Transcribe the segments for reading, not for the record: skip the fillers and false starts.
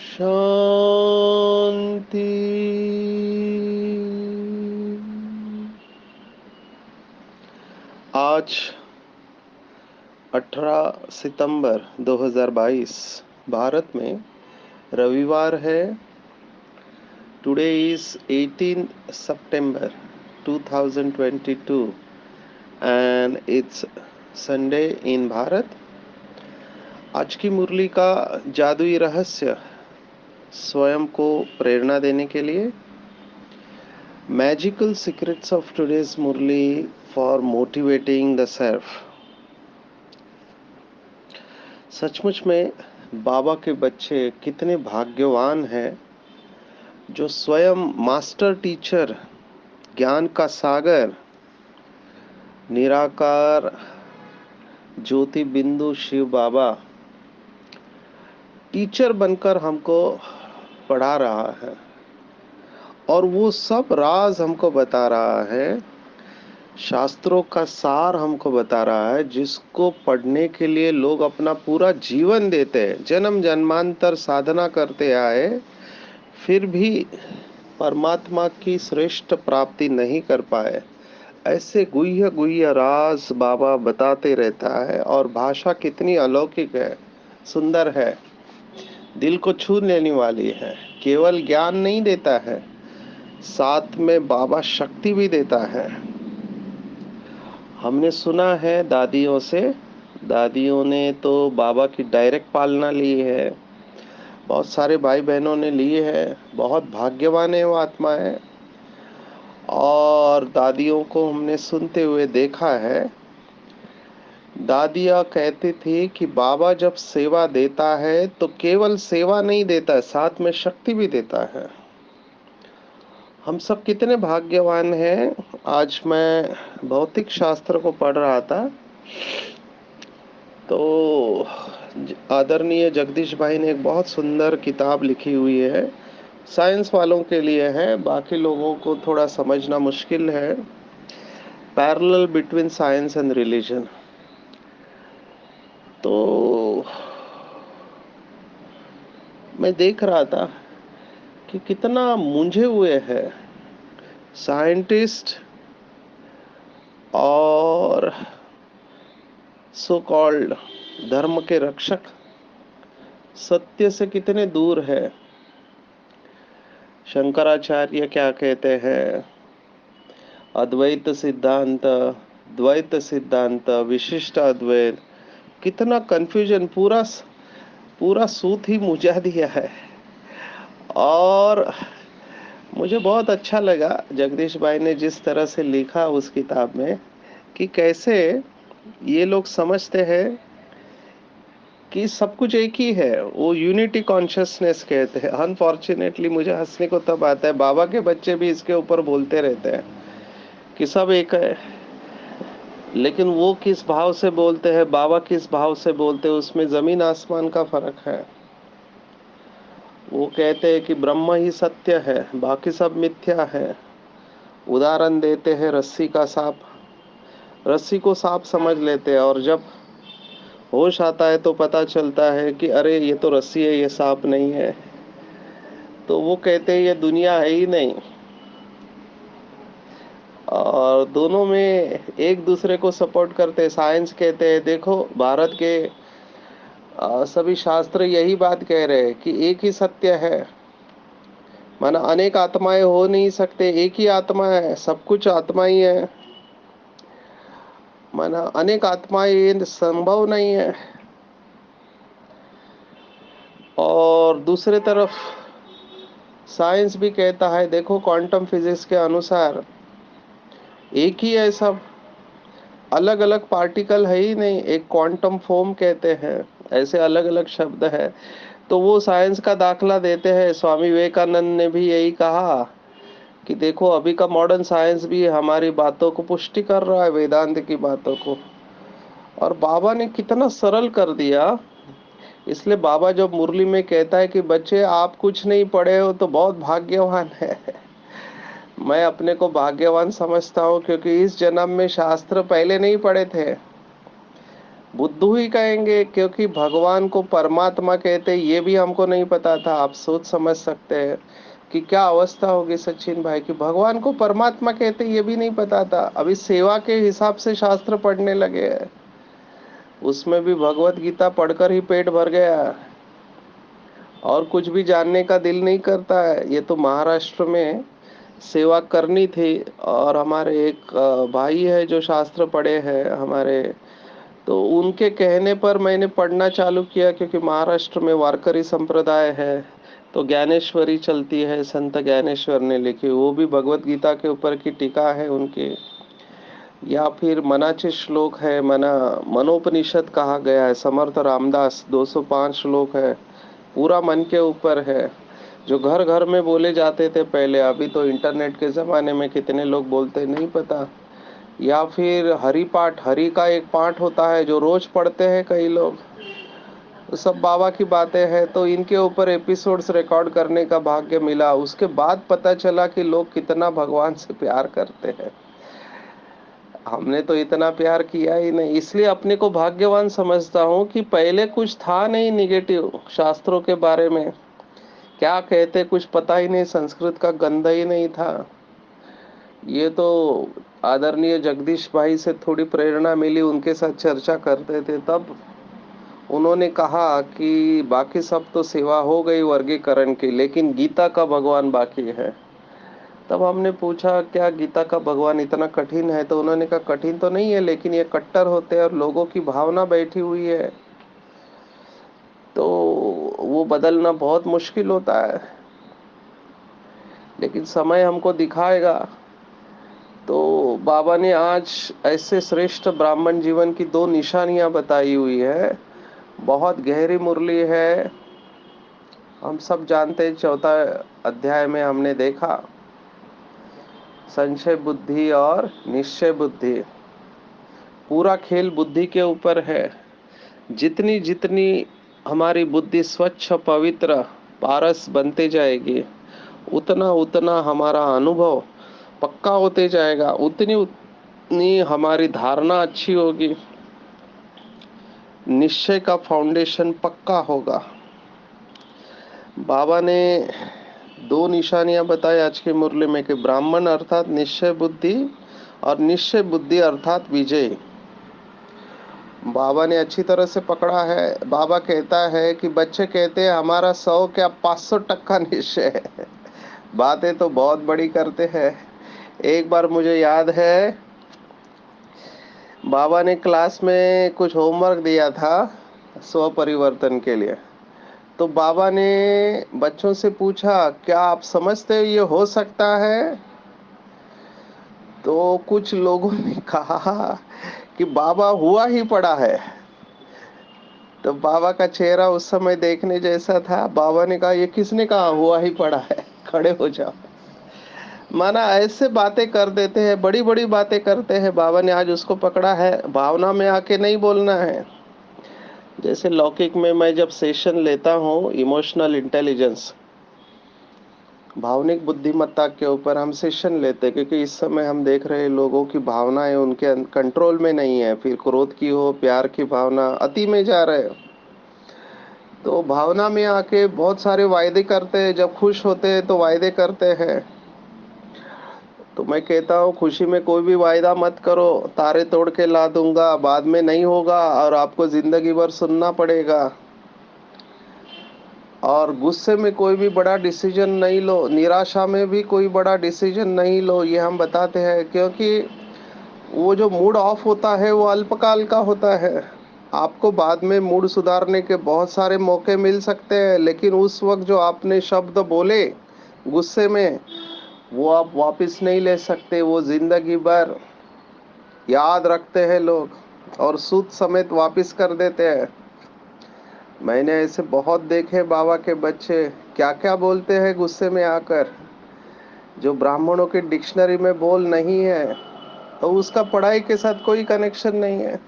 शांति। आज 18 सितंबर 2022 भारत में रविवार है। Today is 18 September 2022 and it's Sunday in Bharat. आज की मुरली का जादुई रहस्य स्वयं को प्रेरणा देने के लिए magical secrets of today's Murli for motivating the self. सचमुच में बाबा के बच्चे कितने भाग्यवान हैं जो स्वयं मास्टर टीचर, ज्ञान का सागर, निराकार ज्योति बिंदु शिव बाबा टीचर बनकर हमको पढ़ा रहा है और वो सब राज हमको बता रहा है, शास्त्रों का सार हमको बता रहा है, जिसको पढ़ने के लिए लोग अपना पूरा जीवन देते हैं, जन्म जन्मांतर साधना करते आए, फिर भी परमात्मा की श्रेष्ठ प्राप्ति नहीं कर पाए। ऐसे गुह्य गुह्य राज बाबा बताते रहता है और भाषा कितनी अलौकिक है, सुंदर है, दिल को छू लेने वाली है। केवल ज्ञान नहीं देता है, साथ में बाबा शक्ति भी देता है। हमने सुना है दादियों से, दादियों ने तो बाबा की डायरेक्ट पालना ली है, बहुत सारे भाई बहनों ने लिए है, बहुत भाग्यवान है वो आत्माएं। और दादियों को हमने सुनते हुए देखा है, दादियाँ कहती थी कि बाबा जब सेवा देता है तो केवल सेवा नहीं देता है, साथ में शक्ति भी देता है। हम सब कितने भाग्यवान हैं। आज मैं भौतिक शास्त्र को पढ़ रहा था तो आदरणीय जगदीश भाई ने एक बहुत सुंदर किताब लिखी हुई है, साइंस वालों के लिए है, बाकी लोगों को थोड़ा समझना मुश्किल है। Parallel between science and religion. तो मैं देख रहा था कि कितना मूंझे हुए हैं साइंटिस्ट और सो कॉल्ड धर्म के रक्षक, सत्य से कितने दूर है। शंकराचार्य क्या कहते हैं, अद्वैत सिद्धांत, द्वैत सिद्धांत, विशिष्ट अद्वैत, कितना कंफ्यूजन, पूरा पूरा सूत ही मुझा दिया है। और मुझे बहुत अच्छा लगा जगदीश भाई ने जिस तरह से लिखा उस किताब में, कि कैसे ये लोग समझते हैं कि सब कुछ एक ही है, वो यूनिटी कॉन्शियसनेस कहते हैं। अनफॉर्चुनेटली मुझे हंसने को तब आता है, बाबा के बच्चे भी इसके ऊपर बोलते रहते हैं कि सब एक है, लेकिन वो किस भाव से बोलते हैं, बाबा किस भाव से बोलते हैं, उसमें जमीन आसमान का फर्क है। वो कहते हैं कि ब्रह्म ही सत्य है, बाकी सब मिथ्या है। उदाहरण देते हैं रस्सी का सांप, रस्सी को सांप समझ लेते हैं और जब होश आता है तो पता चलता है कि अरे ये तो रस्सी है, ये सांप नहीं है। तो वो कहते हैं ये दुनिया है ही नहीं। और दोनों में एक दूसरे को सपोर्ट करते हैं। साइंस कहते हैं देखो भारत के सभी शास्त्र यही बात कह रहे हैं कि एक ही सत्य है, माना अनेक आत्माएं हो नहीं सकते, एक ही आत्मा है, सब कुछ आत्मा ही है, माना अनेक आत्माएं ये संभव नहीं है। और दूसरे तरफ साइंस भी कहता है देखो क्वांटम फिजिक्स के अनुसार एक ही है सब, अलग अलग पार्टिकल है ही नहीं, एक क्वांटम फोम कहते हैं, ऐसे अलग अलग शब्द है। तो वो साइंस का दाखला देते हैं। स्वामी विवेकानंद ने भी यही कहा कि देखो अभी का मॉडर्न साइंस भी हमारी बातों को पुष्टि कर रहा है, वेदांत की बातों को। और बाबा ने कितना सरल कर दिया। इसलिए बाबा जब मुरली में कहता है कि बच्चे आप कुछ नहीं पढ़े हो तो बहुत भाग्यवान है। मैं अपने को भाग्यवान समझता हूँ, क्योंकि इस जन्म में शास्त्र पहले नहीं पढ़े थे। बुद्धू ही कहेंगे, क्योंकि भगवान को परमात्मा कहते ये भी हमको नहीं पता था। आप सोच समझ सकते हैं कि क्या अवस्था होगी सचिन भाई, कि भगवान को परमात्मा कहते ये भी नहीं पता था। अभी सेवा के हिसाब से शास्त्र पढ़ने लगे हैं, उसमें भी भगवत गीता पढ़कर ही पेट भर गया और कुछ भी जानने का दिल नहीं करता है। ये तो महाराष्ट्र में सेवा करनी थी, और हमारे एक भाई है जो शास्त्र पढ़े हैं हमारे, तो उनके कहने पर मैंने पढ़ना चालू किया, क्योंकि महाराष्ट्र में वारकरी संप्रदाय है। तो ज्ञानेश्वरी चलती है, संत ज्ञानेश्वर ने लिखी, वो भी भगवत गीता के ऊपर की टीका है उनकी। या फिर मनाचे श्लोक है, मनोपनिषद कहा गया है, समर्थ रामदास 205 श्लोक है, पूरा मन के ऊपर है, जो घर घर में बोले जाते थे पहले। अभी तो इंटरनेट के ज़माने में कितने लोग बोलते नहीं पता। या फिर हरि पाठ, हरि का एक पाठ होता है जो रोज पढ़ते हैं कई लोग। तो सब बाबा की बातें हैं, तो इनके ऊपर एपिसोड्स रिकॉर्ड करने का भाग्य मिला। उसके बाद पता चला कि लोग कितना भगवान से प्यार करते हैं। हमने तो इतना प्यार किया ही नहीं, इसलिए अपने को भाग्यवान समझता हूँ कि पहले कुछ था नहीं निगेटिव शास्त्रों के बारे में। क्या कहते कुछ पता ही नहीं, संस्कृत का गंध ही नहीं था। ये तो आदरणीय जगदीश भाई से थोड़ी प्रेरणा मिली, उनके साथ चर्चा करते थे, तब उन्होंने कहा कि बाकी सब तो सेवा हो गई वर्गीकरण की, लेकिन गीता का भगवान बाकी है। तब हमने पूछा क्या गीता का भगवान इतना कठिन है, तो उन्होंने कहा कठिन तो नहीं है, लेकिन ये कट्टर होते हैं और लोगों की भावना बैठी हुई है, तो वो बदलना बहुत मुश्किल होता है। लेकिन समय हमको दिखाएगा। तो बाबा ने आज ऐसे श्रेष्ठ ब्राह्मण जीवन की दो निशानियां बताई हुई है। बहुत गहरी मुरली है। हम सब जानते हैं, चौथा अध्याय में हमने देखा संशय बुद्धि और निश्चय बुद्धि। पूरा खेल बुद्धि के ऊपर है। जितनी जितनी हमारी बुद्धि स्वच्छ पवित्र पारस बनते जाएगी, उतना उतना हमारा अनुभव पक्का होते जाएगा, उतनी उतनी हमारी धारणा अच्छी होगी, निश्चय का फाउंडेशन पक्का होगा। बाबा ने दो निशानियां बताई आज की मुरली में, कि ब्राह्मण अर्थात निश्चय बुद्धि और निश्चय बुद्धि अर्थात विजय। बाबा ने अच्छी तरह से पकड़ा है। बाबा कहता है कि बच्चे कहते हैं हमारा 100 क्या 500% निश्चय है। बातें तो बहुत बड़ी करते हैं। एक बार मुझे याद है, बाबा ने क्लास में कुछ होमवर्क दिया था स्व परिवर्तन के लिए। तो बाबा ने बच्चों से पूछा क्या आप समझते हो ये हो सकता है? तो कुछ लोगों ने कहा कि बाबा हुआ ही पड़ा है। तो बाबा का चेहरा उस समय देखने जैसा था। बाबा ने कहा ये किसने कहा हुआ ही पड़ा है, खड़े हो जाओ। माना ऐसे बातें कर देते हैं, बड़ी बड़ी बातें करते हैं। बाबा ने आज उसको पकड़ा है, भावना में आके नहीं बोलना है। जैसे लौकिक में मैं जब सेशन लेता हूँ इमोशनल इंटेलिजेंस, भावनिक बुद्धिमत्ता के ऊपर हम सेशन लेते हैं, क्योंकि इस समय हम देख रहे हैं लोगों की भावनाएं उनके कंट्रोल में नहीं है। फिर क्रोध की हो, प्यार की भावना अति में जा रहे हो, तो भावना में आके बहुत सारे वायदे करते हैं। जब खुश होते हैं तो वायदे करते हैं। तो मैं कहता हूँ खुशी में कोई भी वायदा मत करो, तारे तोड़ के ला दूंगा, बाद में नहीं होगा और आपको जिंदगी भर सुनना पड़ेगा। और गुस्से में कोई भी बड़ा डिसीजन नहीं लो, निराशा में भी कोई बड़ा डिसीजन नहीं लो, ये हम बताते हैं। क्योंकि वो जो मूड ऑफ होता है वो अल्पकाल का होता है। आपको बाद में मूड सुधारने के बहुत सारे मौके मिल सकते हैं, लेकिन उस वक्त जो आपने शब्द बोले गुस्से में, वो आप वापस नहीं ले सकते। वो जिंदगी भर याद रखते हैं लोग और सूद समेत वापस कर देते हैं। मैंने ऐसे बहुत देखे बाबा के बच्चे क्या क्या बोलते हैं गुस्से में आकर। जो ब्राह्मणों के डिक्शनरी में बोल नहीं है, तो उसका पढ़ाई के साथ कोई कनेक्शन नहीं है।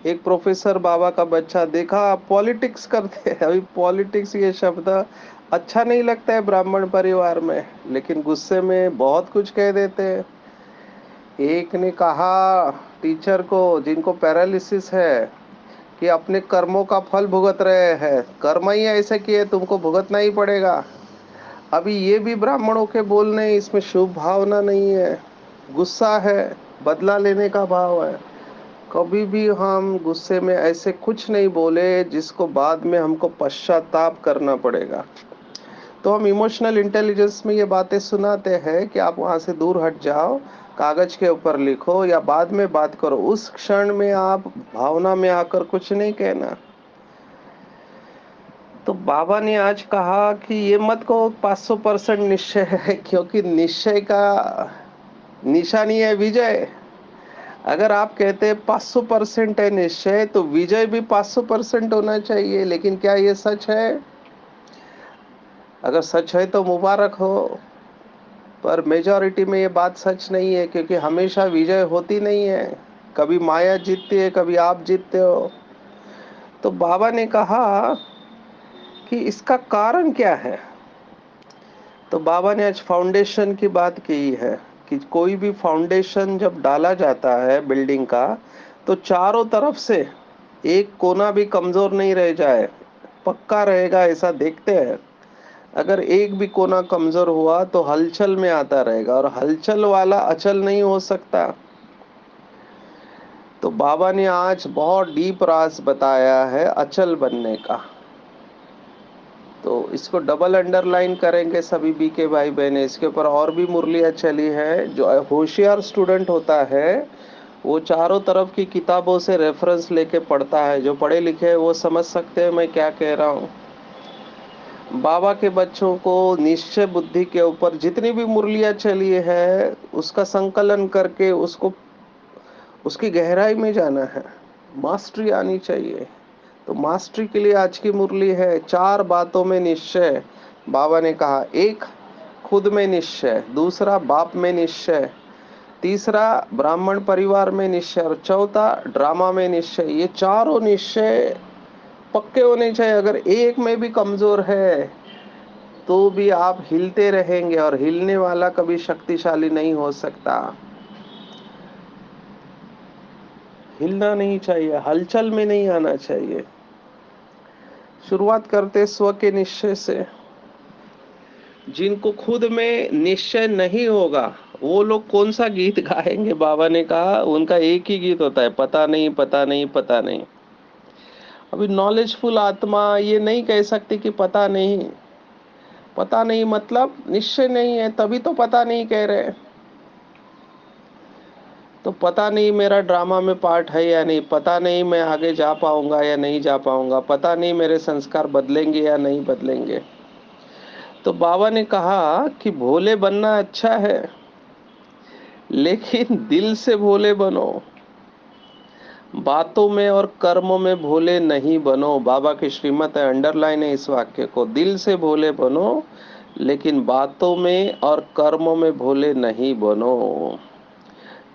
एक प्रोफेसर बाबा का बच्चा देखा पॉलिटिक्स करते हैं। अभी पॉलिटिक्स ये शब्द अच्छा नहीं लगता है ब्राह्मण परिवार में, लेकिन गुस्से में बहुत कुछ कह देते हैं। एक ने कहा टीचर को, जिनको पैरालिसिस है, कि अपने कर्मों का फल भुगत रहे हैं, कर्म ही ऐसे किए, तुमको भुगतना ही पड़ेगा। अभी ये भी ब्राह्मणों के बोलने, इसमें शुभ भावना नहीं है, गुस्सा है, बदला लेने का भाव है। कभी भी हम गुस्से में ऐसे कुछ नहीं बोले जिसको बाद में हमको पश्चाताप करना पड़ेगा। तो हम इमोशनल इंटेलिजेंस में ये बातें सुनाते हैं कि आप वहां से दूर हट जाओ, कागज के ऊपर लिखो या बाद में बात करो, उस क्षण में आप भावना में आकर कुछ नहीं कहना। तो बाबा ने आज कहा कि ये मत कहो 500% निश्चय है, क्योंकि निश्चय का निशानी है विजय। अगर आप कहते हैं 500% है निश्चय, तो विजय भी 500% होना चाहिए। लेकिन क्या ये सच है? अगर सच है तो मुबारक हो, पर मेजॉरिटी में ये बात सच नहीं है, क्योंकि हमेशा विजय होती नहीं है। कभी माया जीतती है, कभी आप जीतते हो। तो बाबा ने कहा कि इसका कारण क्या है। तो बाबा ने आज फाउंडेशन की बात की है कि कोई भी फाउंडेशन जब डाला जाता है बिल्डिंग का, तो चारों तरफ से एक कोना भी कमजोर नहीं रह जाए, पक्का रहेगा, ऐसा देखते हैं। अगर एक भी कोना कमजोर हुआ तो हलचल में आता रहेगा, और हलचल वाला अचल नहीं हो सकता। तो बाबा ने आज बहुत डीप राज बताया है अचल बनने का। तो इसको डबल अंडरलाइन करेंगे सभी बीके भाई बहने। इसके ऊपर और भी मुरलियाँ चली है। जो होशियार स्टूडेंट होता है वो चारों तरफ की किताबों से रेफरेंस लेके पढ़ता है। जो पढ़े लिखे हैं वो समझ सकते हैं मैं क्या कह रहा हूँ। बाबा के बच्चों को निश्चय बुद्धि के ऊपर जितनी भी मुरलियाँ चली है उसका संकलन करके उसको उसकी गहराई में जाना है, मास्टरी आनी चाहिए। तो मास्टरी के लिए आज की मुरली है 4 बातों में निश्चय। बाबा ने कहा, एक खुद में निश्चय, दूसरा बाप में निश्चय, तीसरा ब्राह्मण परिवार में निश्चय, और चौथा ड्रामा में निश्चय। ये चारों निश्चय पक्के होने चाहिए। अगर एक में भी कमजोर है तो भी आप हिलते रहेंगे, और हिलने वाला कभी शक्तिशाली नहीं हो सकता। हिलना नहीं चाहिए, हलचल में नहीं आना चाहिए। शुरुआत करते स्व के निश्चय से। जिनको खुद में निश्चय नहीं होगा वो लोग कौन सा गीत गाएंगे। बाबा ने कहा उनका एक ही गीत होता है, पता नहीं पता नहीं पता नहीं। अभी नॉलेजफुल आत्मा ये नहीं कह सकती कि पता नहीं। पता नहीं मतलब निश्चय नहीं है, तभी तो पता नहीं कह रहे। तो पता नहीं मेरा ड्रामा में पार्ट है या नहीं, पता नहीं मैं आगे जा पाऊंगा या नहीं जा पाऊंगा, पता नहीं मेरे संस्कार बदलेंगे या नहीं बदलेंगे। तो बाबा ने कहा कि भोले बनना अच्छा है, लेकिन दिल से भोले बनो। बातों में और कर्मों में भोले नहीं बनो। बाबा की श्रीमत है, अंडरलाइन है इस वाक्य को। दिल से भोले बनो, लेकिन बातों में और कर्मों में भोले नहीं बनो।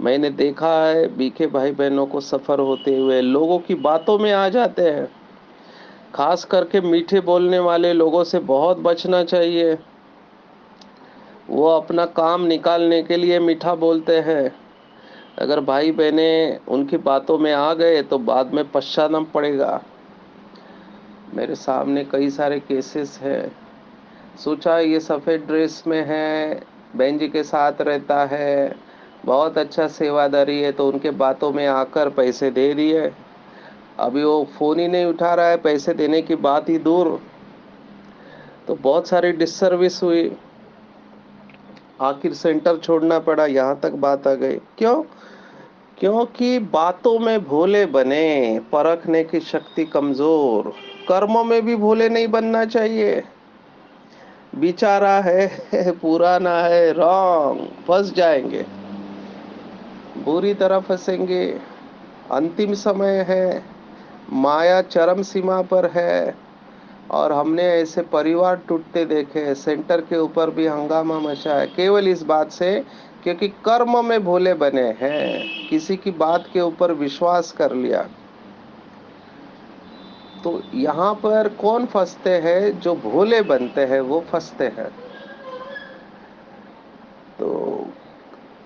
मैंने देखा है बीके भाई बहनों को सफर होते हुए, लोगों की बातों में आ जाते हैं। खास करके मीठे बोलने वाले लोगों से बहुत बचना चाहिए। वो अपना काम निकालने के लिए मीठा बोलते हैं। अगर भाई बहने उनकी बातों में आ गए तो बाद में पश्चाताप पड़ेगा। मेरे सामने कई सारे केसेस हैं। सोचा ये सफ़ेद ड्रेस में है, बहन जी के साथ रहता है, बहुत अच्छा सेवादारी है, तो उनके बातों में आकर पैसे दे दिए। अभी वो फ़ोन ही नहीं उठा रहा है, पैसे देने की बात ही दूर। तो बहुत सारी डिससर्विस हुई, आखिर सेंटर छोड़ना पड़ा, यहाँ तक बात आ गई। क्यों? क्योंकि बातों में भोले बने, परखने की शक्ति कमजोर। कर्मों में भी भोले नहीं बनना चाहिए। बेचारा है पुराना है, रॉन्ग, फंस जाएंगे, बुरी तरह फंसेंगे। अंतिम समय है, माया चरम सीमा पर है। और हमने ऐसे परिवार टूटते देखे हैं। सेंटर के ऊपर भी हंगामा मचा है केवल इस बात से, क्योंकि कर्म में भोले बने हैं, किसी की बात के ऊपर विश्वास कर लिया। तो यहाँ पर कौन फंसते हैं? जो भोले बनते हैं वो फंसते हैं। तो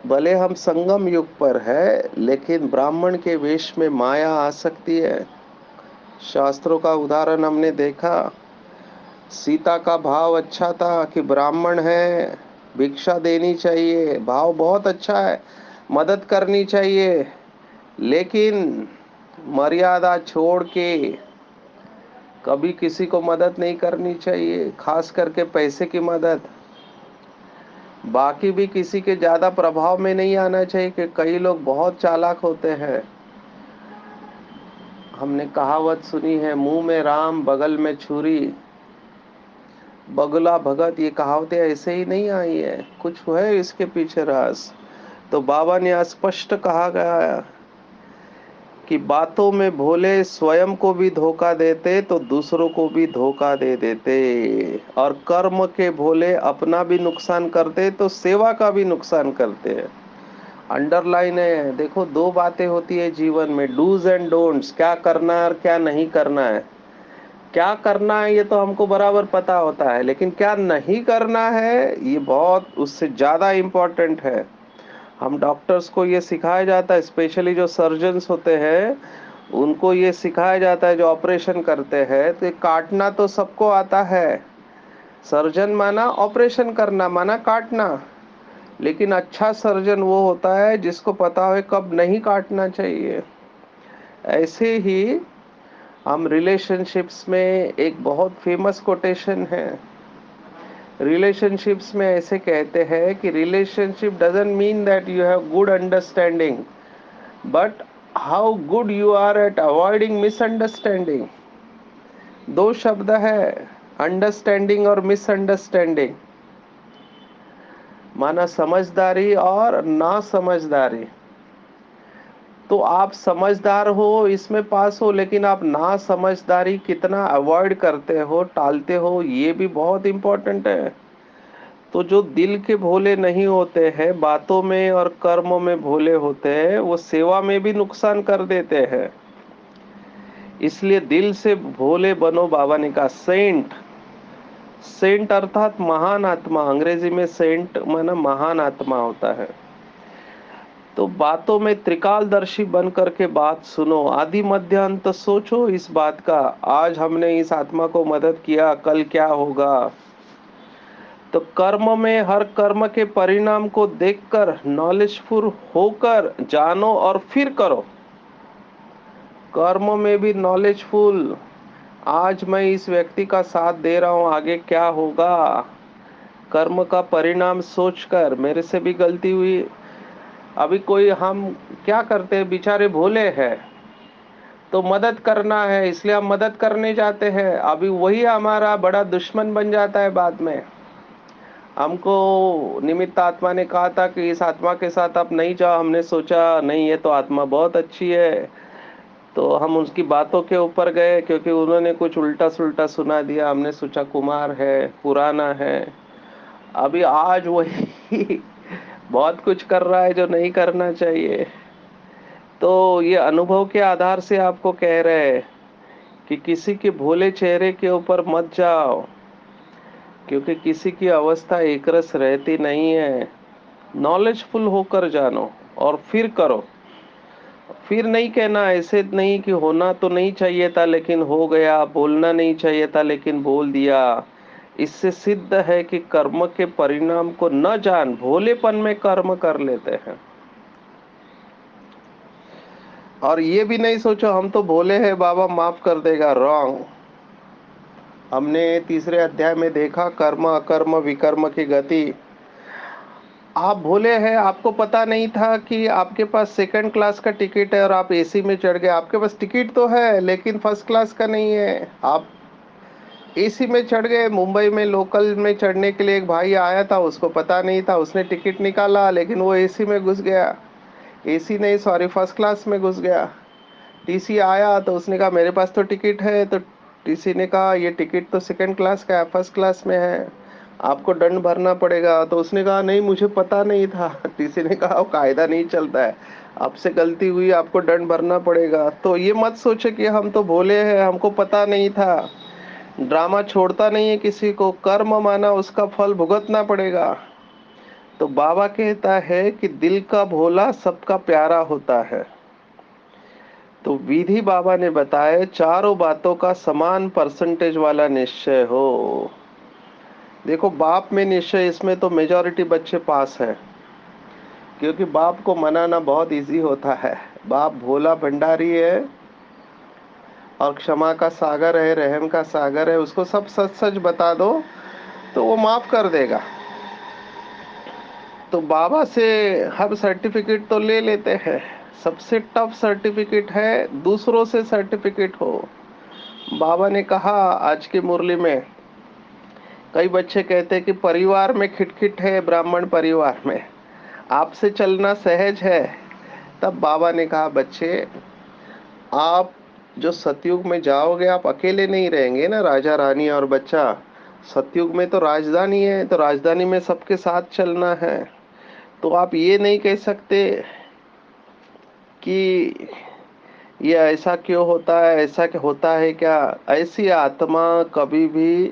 भले हम संगम युग पर है, लेकिन ब्राह्मण के वेश में माया आ सकती है। शास्त्रों का उदाहरण हमने देखा। सीता का भाव अच्छा था कि ब्राह्मण है, भिक्षा देनी चाहिए, भाव बहुत अच्छा है, मदद करनी चाहिए, लेकिन मर्यादा छोड़ के कभी किसी को मदद नहीं करनी चाहिए, खास करके पैसे की मदद। बाकी भी किसी के ज्यादा प्रभाव में नहीं आना चाहिए, कि कई लोग बहुत चालाक होते हैं। हमने कहावत सुनी है, मुंह में राम बगल में छुरी, बगुला भगत। ये कहावतें ऐसे ही नहीं आई है, कुछ है इसके पीछे राज। तो बाबा ने स्पष्ट कहा गया कि बातों में भोले स्वयं को भी धोखा देते तो दूसरों को भी धोखा दे देते, और कर्म के भोले अपना भी नुकसान करते तो सेवा का भी नुकसान करते हैं। अंडरलाइन है, देखो दो बातें होती है जीवन में, डूज एंड डोंट्स। क्या करना है और क्या नहीं करना है। क्या करना है ये तो हमको बराबर पता होता है, लेकिन क्या नहीं करना है ये बहुत उससे ज्यादा इम्पोर्टेंट है। हम डॉक्टर्स को ये सिखाया जाता है, स्पेशली जो सर्जन्स होते हैं उनको ये सिखाया जाता है, जो ऑपरेशन करते हैं, तो काटना तो सबको आता है। सर्जन माना ऑपरेशन करना, माना काटना। लेकिन अच्छा सर्जन वो होता है जिसको पता हो कब नहीं काटना चाहिए। ऐसे ही हम रिलेशनशिप्स में, एक बहुत फेमस कोटेशन है, रिलेशनशिप्स में ऐसे कहते हैं कि relationship doesn't mean that you have good understanding, but how good you are at avoiding misunderstanding. दो शब्द है, अंडरस्टैंडिंग और मिसअंडरस्टैंडिंग, माना समझदारी और ना समझदारी। तो आप समझदार हो, इसमें पास हो, लेकिन आप ना समझदारी कितना अवॉइड करते हो, टालते हो, ये भी बहुत इंपॉर्टेंट है। तो जो दिल के भोले नहीं होते हैं, बातों में और कर्मों में भोले होते हैं, वो सेवा में भी नुकसान कर देते हैं। इसलिए दिल से भोले बनो, बाबा ने कहा। सेंट, सेंट अर्थात महान आत्मा, अंग्रेजी में सेंट माना महान आत्मा होता है। तो बातों में त्रिकालदर्शी बन करके बात सुनो, आदि मध्य अंत सोचो इस बात का। आज हमने इस आत्मा को मदद किया, कल क्या होगा। तो कर्म में हर कर्म के परिणाम को देखकर नॉलेजफुल होकर जानो और फिर करो। कर्म में भी नॉलेजफुल, आज मैं इस व्यक्ति का साथ दे रहा हूं, आगे क्या होगा। कर्म का परिणाम सोचकर, मेरे से भी गलती हुई। अभी कोई, हम क्या करते हैं, बेचारे भोले हैं तो मदद करना है, इसलिए हम मदद करने जाते हैं। अभी वही हमारा बड़ा दुश्मन बन जाता है बाद में। हमको निमित्त आत्मा ने कहा था कि इस आत्मा के साथ आप नहीं जाओ, हमने सोचा नहीं ये तो आत्मा बहुत अच्छी है, तो हम उसकी बातों के ऊपर गए, क्योंकि उन्होंने कुछ उल्टा सुल्टा सुना दिया। हमने सोचा कुमार है, पुराना है। अभी आज वही बहुत कुछ कर रहा है जो नहीं करना चाहिए। तो ये अनुभव के आधार से आपको कह रहे हैं कि किसी के भोले चेहरे के ऊपर मत जाओ, क्योंकि किसी की अवस्था एकरस रहती नहीं है। नॉलेजफुल होकर जानो और फिर करो। फिर नहीं कहना, ऐसे नहीं कि होना तो नहीं चाहिए था लेकिन हो गया, बोलना नहीं चाहिए था लेकिन बोल दिया। इससे सिद्ध है कि कर्म के परिणाम को न जान भोलेपन में कर्म कर लेते हैं। और ये भी नहीं सोचो हम तो भोले हैं, बाबा माफ कर देगा। रॉन्ग। हमने तीसरे अध्याय में देखा, कर्म अकर्म विकर्म की गति। आप भोले हैं, आपको पता नहीं था कि आपके पास सेकंड क्लास का टिकट है और आप एसी में चढ़ गए। आपके पास टिकट तो है लेकिन फर्स्ट क्लास का नहीं है। आप एसी में चढ़ गए। मुंबई में लोकल में चढ़ने के लिए एक भाई आया था, उसको पता नहीं था, उसने टिकट निकाला लेकिन वो एसी में घुस गया। एसी नहीं, सॉरी, फर्स्ट क्लास में घुस गया। टीसी आया तो उसने कहा मेरे पास तो टिकट है, तो टीसी ने कहा ये टिकट तो सेकंड क्लास का है, फर्स्ट क्लास में है, आपको दंड भरना पड़ेगा। तो उसने कहा नहीं मुझे पता नहीं था। टीसी ने कहा वो कायदा नहीं चलता है, आपसे गलती हुई, आपको दंड भरना पड़ेगा। तो ये मत सोचे कि हम तो भोले हैं, हमको पता नहीं था। ड्रामा छोड़ता नहीं है किसी को, कर्म माना उसका फल भुगतना पड़ेगा। तो बाबा कहता है कि दिल का भोला सबका प्यारा होता है। तो विधि बाबा ने बताया चारों बातों का समान परसेंटेज वाला निश्चय हो। देखो बाप में निश्चय, इसमें तो मेजॉरिटी बच्चे पास हैं, क्योंकि बाप को मनाना बहुत इजी होता है। बाप भोला भंडारी है और क्षमा का सागर है, रहम का सागर है। उसको सब सच सच बता दो तो वो माफ कर देगा। तो बाबा से हम सर्टिफिकेट तो ले लेते हैं, सबसे टफ सर्टिफिकेट है दूसरों से सर्टिफिकेट हो। बाबा ने कहा आज की मुरली में, कई बच्चे कहते हैं कि परिवार में खिटखिट है, ब्राह्मण परिवार में आपसे चलना सहज है। तब बाबा ने कहा बच्चे, आप जो सतयुग में जाओगे आप अकेले नहीं रहेंगे ना, राजा रानी और बच्चा। सतयुग में तो राजधानी है, तो राजधानी में सबके साथ चलना है। तो आप ये नहीं कह सकते कि ये ऐसा क्यों होता है, ऐसा क्या होता है क्या। ऐसी आत्मा कभी भी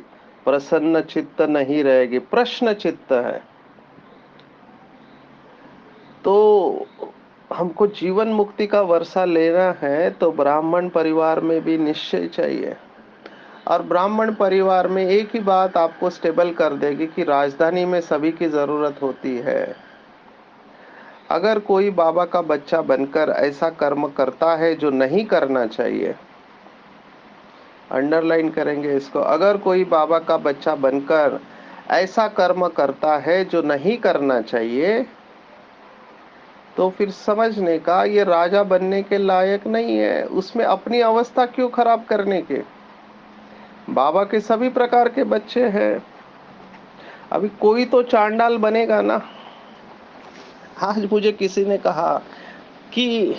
प्रसन्न चित्त नहीं रहेगी, प्रश्न चित्त है। तो हमको जीवन मुक्ति का वर्षा लेना है तो ब्राह्मण परिवार में भी निश्चय चाहिए। और ब्राह्मण परिवार में एक ही बात आपको स्टेबल कर देगी कि राजधानी में सभी की जरूरत होती है। अगर कोई बाबा का बच्चा बनकर ऐसा कर्म करता है जो नहीं करना चाहिए, अंडरलाइन करेंगे इसको, अगर कोई बाबा का बच्चा बनकर ऐसा कर्म करता है जो नहीं करना चाहिए, तो फिर समझने का ये राजा बनने के लायक नहीं है। उसमें अपनी अवस्था क्यों खराब करने के। बाबा के सभी प्रकार के बच्चे हैं, अभी कोई तो चांडाल बनेगा ना। आज मुझे किसी ने कहा कि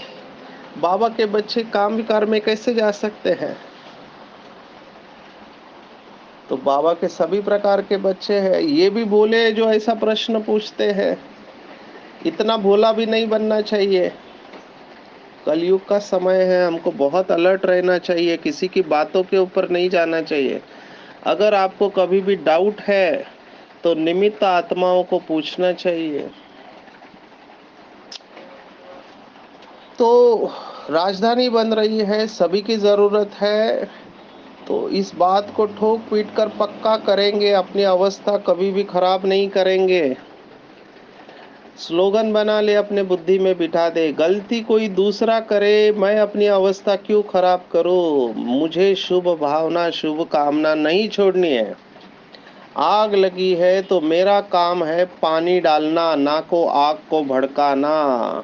बाबा के बच्चे काम विकार में कैसे जा सकते हैं। तो बाबा के सभी प्रकार के बच्चे हैं, ये भी बोले जो ऐसा प्रश्न पूछते हैं। इतना भोला भी नहीं बनना चाहिए। कलयुग का समय है, हमको बहुत अलर्ट रहना चाहिए, किसी की बातों के ऊपर नहीं जाना चाहिए। अगर आपको कभी भी डाउट है तो निमित्त आत्माओं को पूछना चाहिए। तो राजधानी बन रही है, सभी की जरूरत है, तो इस बात को ठोक पीट कर पक्का करेंगे, अपनी अवस्था कभी भी खराब नहीं करेंगे। स्लोगन बना ले, अपने बुद्धि में बिठा दे, गलती कोई दूसरा करे मैं अपनी अवस्था क्यों खराब करूं। मुझे शुभ भावना शुभ कामना नहीं छोड़नी है। आग लगी है तो मेरा काम है पानी डालना, ना को आग को भड़काना।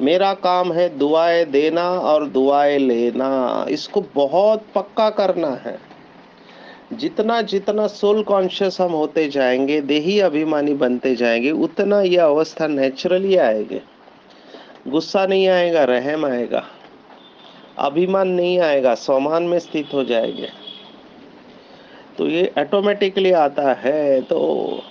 मेरा काम है दुआएं देना और दुआएं लेना। इसको बहुत पक्का करना है। जितना जितना सोल कॉन्शियस हम होते जाएंगे, देही अभिमानी बनते जाएंगे, उतना यह अवस्था नेचुरली आएगी। गुस्सा नहीं आएगा, रहम आएगा, अभिमान नहीं आएगा, स्वमान में स्थित हो जाएंगे। तो ये ऑटोमेटिकली आता है। तो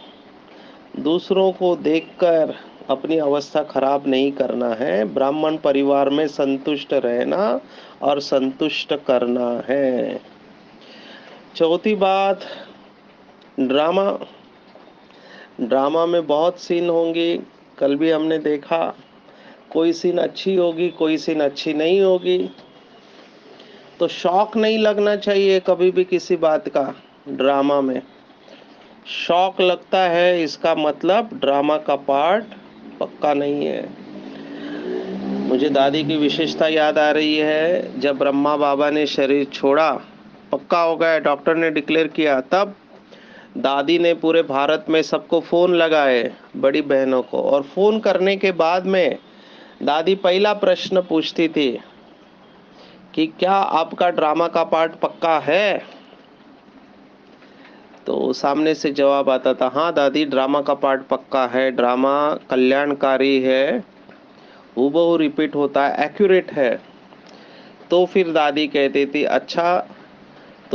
दूसरों को देखकर अपनी अवस्था खराब नहीं करना है, ब्राह्मण परिवार में संतुष्ट रहना और संतुष्ट करना है। चौथी बात, ड्रामा। ड्रामा में बहुत सीन होंगी, कल भी हमने देखा। कोई सीन अच्छी होगी, कोई सीन अच्छी नहीं होगी। तो शौक नहीं लगना चाहिए कभी भी किसी बात का। ड्रामा में शौक लगता है, इसका मतलब ड्रामा का पार्ट पक्का नहीं है। मुझे दादी की विशेषता याद आ रही है, जब ब्रह्मा बाबा ने शरीर छोड़ा, पक्का हो गया, डॉक्टर ने डिक्लेयर किया, तब दादी ने पूरे भारत में सबको फोन लगाए, बड़ी बहनों को। और फोन करने के बाद में दादी पहला प्रश्न पूछती थी कि क्या आपका ड्रामा का पार्ट पक्का है। तो सामने से जवाब आता था, हाँ दादी ड्रामा का पार्ट पक्का है, ड्रामा कल्याणकारी है, हूबहू रिपीट होता है, एक्यूरेट है। तो फिर दादी कहती थी अच्छा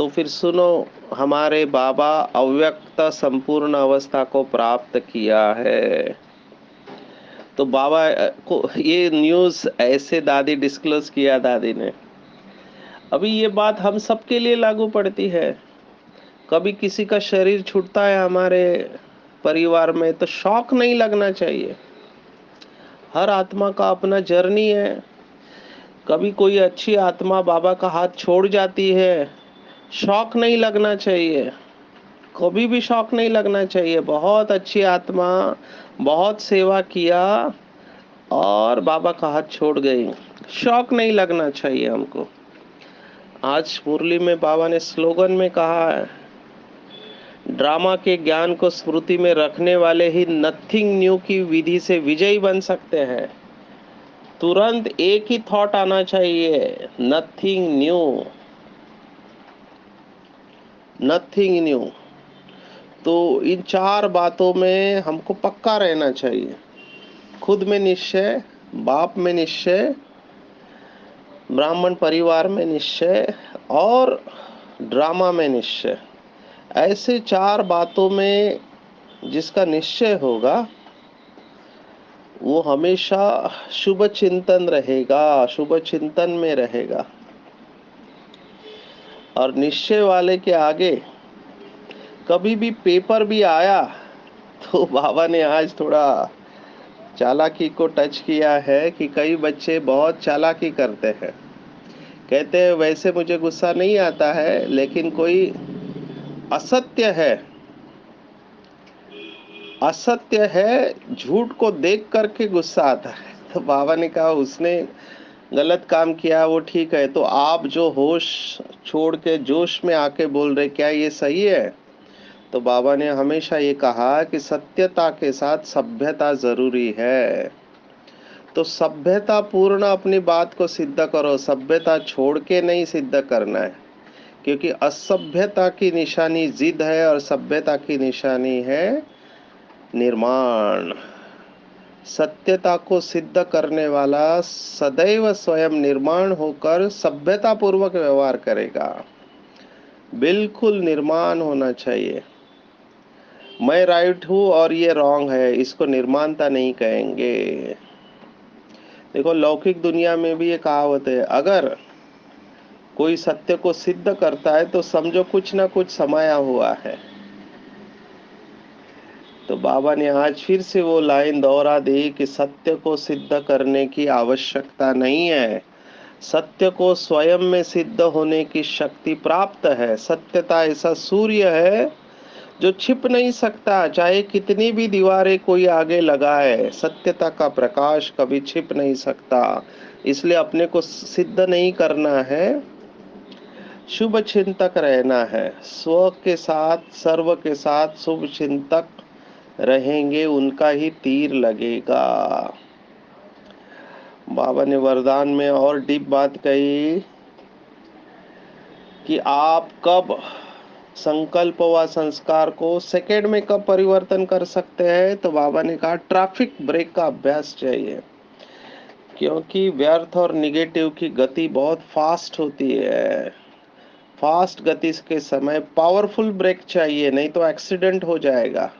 तो फिर सुनो, हमारे बाबा अव्यक्त संपूर्ण अवस्था को प्राप्त किया है। तो बाबा को ये न्यूज़ ऐसे दादी डिस्क्लोज किया दादी ने। अभी ये बात हम सबके लिए लागू पड़ती है। कभी किसी का शरीर छूटता है हमारे परिवार में तो शॉक नहीं लगना चाहिए। हर आत्मा का अपना जर्नी है। कभी कोई अच्छी आत्मा बाबा का हाथ छोड़ जाती है, शॉक नहीं लगना चाहिए। कभी भी शौक नहीं लगना चाहिए। बहुत अच्छी आत्मा, बहुत सेवा किया और बाबा का हाथ छोड़ गई, शौक नहीं लगना चाहिए हमको। आज मुरली में बाबा ने स्लोगन में कहा है, ड्रामा के ज्ञान को स्मृति में रखने वाले ही नथिंग न्यू की विधि से विजयी बन सकते हैं। तुरंत एक ही थॉट आना चाहिए, नथिंग न्यू, नथिंग न्यू। तो इन 4 बातों में हमको पक्का रहना चाहिए। खुद में निश्चय, बाप में निश्चय, ब्राह्मण परिवार में निश्चय और ड्रामा में निश्चय। ऐसे 4 बातों में जिसका निश्चय होगा वो हमेशा शुभ चिंतन रहेगा, शुभ चिंतन में रहेगा। और निश्चय वाले के आगे कभी भी पेपर भी आया तो बाबा ने आज थोड़ा चालाकी को टच किया है कि कई बच्चे बहुत चालाकी करते हैं। कहते हैं वैसे मुझे गुस्सा नहीं आता है, लेकिन कोई असत्य है, असत्य है, झूठ को देख करके गुस्सा आता है। तो बाबा ने कहा उसने गलत काम किया, वो ठीक है, तो आप जो होश छोड़ के जोश में आके बोल रहे, क्या ये सही है? तो बाबा ने हमेशा ये कहा कि सत्यता के साथ सभ्यता जरूरी है। तो सभ्यता पूर्ण अपनी बात को सिद्ध करो, सभ्यता छोड़ के नहीं सिद्ध करना है। क्योंकि असभ्यता की निशानी जिद है और सभ्यता की निशानी है निर्माण। सत्यता को सिद्ध करने वाला सदैव स्वयं निर्माण होकर सभ्यता पूर्वक व्यवहार करेगा। बिल्कुल निर्माण होना चाहिए। मैं राइट हूं और ये रॉन्ग है, इसको निर्माणता नहीं कहेंगे। देखो लौकिक दुनिया में भी ये कहावत है, अगर कोई सत्य को सिद्ध करता है तो समझो कुछ ना कुछ समाया हुआ है। तो बाबा ने आज फिर से वो लाइन दोहरा दी कि सत्य को सिद्ध करने की आवश्यकता नहीं है, सत्य को स्वयं में सिद्ध होने की शक्ति प्राप्त है। सत्यता ऐसा सूर्य है जो छिप नहीं सकता, चाहे कितनी भी दीवारें कोई आगे लगाए, सत्यता का प्रकाश कभी छिप नहीं सकता। इसलिए अपने को सिद्ध नहीं करना है, शुभ चिंतक रहना है। स्व के साथ, सर्व के साथ शुभ चिंतक रहेंगे, उनका ही तीर लगेगा। बाबा ने वरदान में और डीप बात कही कि आप कब संकल्प व संस्कार को सेकेंड में कब परिवर्तन कर सकते हैं। तो बाबा ने कहा ट्रैफिक ब्रेक का अभ्यास चाहिए, क्योंकि व्यर्थ और निगेटिव की गति बहुत फास्ट होती है। फास्ट गति के समय पावरफुल ब्रेक चाहिए, नहीं तो एक्सीडेंट हो जाएगा।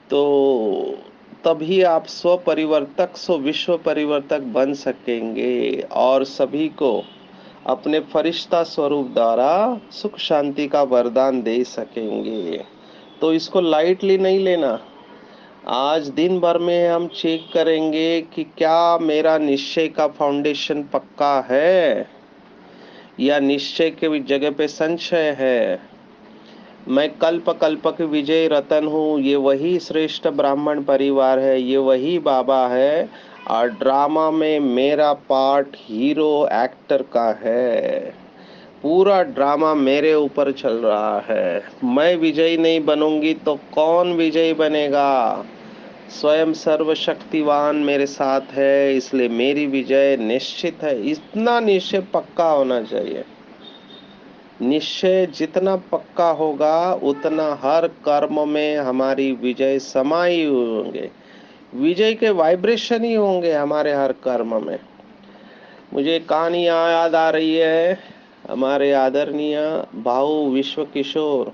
तो तभी आप स्व परिवर्तक स्व विश्व परिवर्तक बन सकेंगे और सभी को अपने फरिश्ता स्वरूप द्वारा सुख शांति का वरदान दे सकेंगे। तो इसको लाइटली नहीं लेना। आज दिन भर में हम चेक करेंगे कि क्या मेरा निश्चय का फाउंडेशन पक्का है या निश्चय के जगह पे संशय है। मैं कल्प कल्पक विजय रतन हूँ, ये वही श्रेष्ठ ब्राह्मण परिवार है, ये वही बाबा है और ड्रामा में मेरा पार्ट हीरो एक्टर का है। पूरा ड्रामा मेरे ऊपर चल रहा है। मैं विजयी नहीं बनूंगी तो कौन विजयी बनेगा? स्वयं सर्वशक्तिवान मेरे साथ है, इसलिए मेरी विजय निश्चित है। इतना निश्चय पक्का होना चाहिए। निश्चय जितना पक्का होगा उतना हर कर्म में हमारी विजय समाई होंगे। विजय के वाइब्रेशन ही होंगे हमारे हर कर्म में। मुझे कहानी याद आ रही है। हमारे आदरणीय भाऊ विश्व किशोर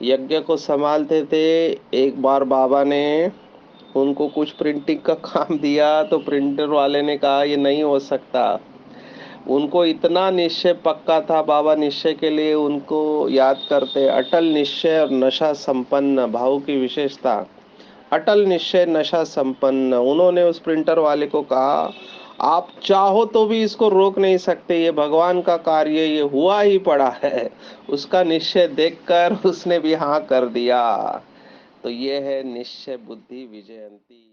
यज्ञ को संभालते थे। एक बार बाबा ने उनको कुछ प्रिंटिंग का काम दिया तो प्रिंटर वाले ने कहा ये नहीं हो सकता। उनको इतना निश्चय पक्का था, बाबा निश्चय के लिए उनको याद करते, अटल निश्चय और नशा संपन्न भाव की विशेषता। अटल निश्चय नशा संपन्न। उन्होंने उस प्रिंटर वाले को कहा आप चाहो तो भी इसको रोक नहीं सकते, ये भगवान का कार्य, ये हुआ ही पड़ा है। उसका निश्चय देखकर उसने भी हाँ कर दिया। तो ये है निश्चय बुद्धि विजयंती।